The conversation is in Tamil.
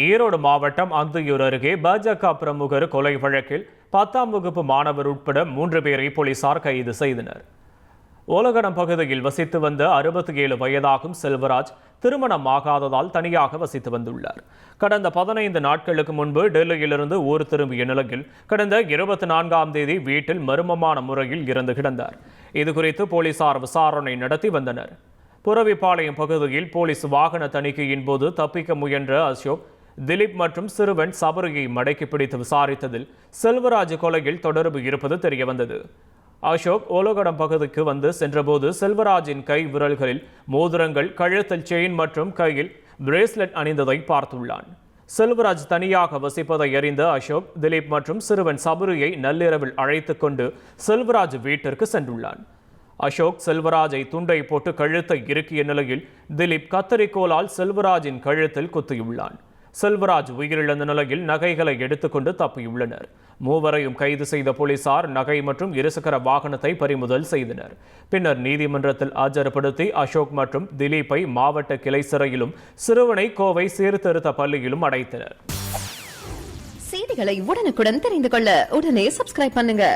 ஈரோடு மாவட்டம் அந்தியூர் அருகே பாஜக பிரமுகர் கொலை வழக்கில் 10ஆம் வகுப்பு மாணவர் உட்பட 3 பேரை போலீசார் கைது செய்தனர். ஓலகடம் பகுதியில் வசித்து வந்த 67 வயதாகும் செல்வராஜ் திருமணம் ஆகாததால் தனியாக வசித்து வந்துள்ளார். கடந்த 15 நாட்களுக்கு முன்பு டெல்லியிலிருந்து ஊர் திரும்பிய நிலையில் கடந்த 24ஆம் தேதி வீட்டில் மர்மமான முறையில் இறந்து கிடந்தார். இதுகுறித்து போலீசார் விசாரணை நடத்தி வந்தனர். புரவிப்பாளையம் பகுதியில் போலீஸ் வாகன தணிக்கையின் போது தப்பிக்க முயன்ற அசோக், திலீப் மற்றும் சிறுவன் சபரியை மடக்கி பிடித்து விசாரித்ததில் செல்வராஜ் கொலையில் தொடர்பு இருப்பது தெரியவந்தது. அசோக் ஓலகடம் பகுதிக்கு வந்து சென்றபோது செல்வராஜின் கை விரல்களில் மோதிரங்கள், கழுத்தில் செயின் மற்றும் கையில் பிரேஸ்லெட் அணிந்ததை பார்த்துள்ளான். செல்வராஜ் தனியாக வசிப்பதை அறிந்த அசோக், திலீப் மற்றும் சிறுவன் சபரியை நள்ளிரவில் அழைத்து கொண்டு செல்வராஜ் வீட்டிற்கு சென்றுள்ளான். அசோக் செல்வராஜை துண்டை போட்டு கழுத்தை இறுக்கிய நிலையில் திலீப் கத்தரிக்கோலால் செல்வராஜின் கழுத்தில் குத்தியுள்ளான். செல்வராஜ் உயிரிழந்த நிலையில் நகைகளை எடுத்துக்கொண்டு தப்பியுள்ளனர். மூவரையும் கைது செய்த போலீசார் நகை மற்றும் இருசக்கர வாகனத்தை பறிமுதல் செய்தனர். பின்னர் நீதிமன்றத்தில் ஆஜர்படுத்தி அசோக் மற்றும் திலீப்பை மாவட்ட கிளை சிறையிலும் சிறுவனை கோவை சீர்திருத்த பள்ளியிலும் அடைத்தனர். செய்திகளை உடனுக்குடன் தெரிந்து கொள்ள உடனே சப்ஸ்கிரைப் பண்ணுங்க.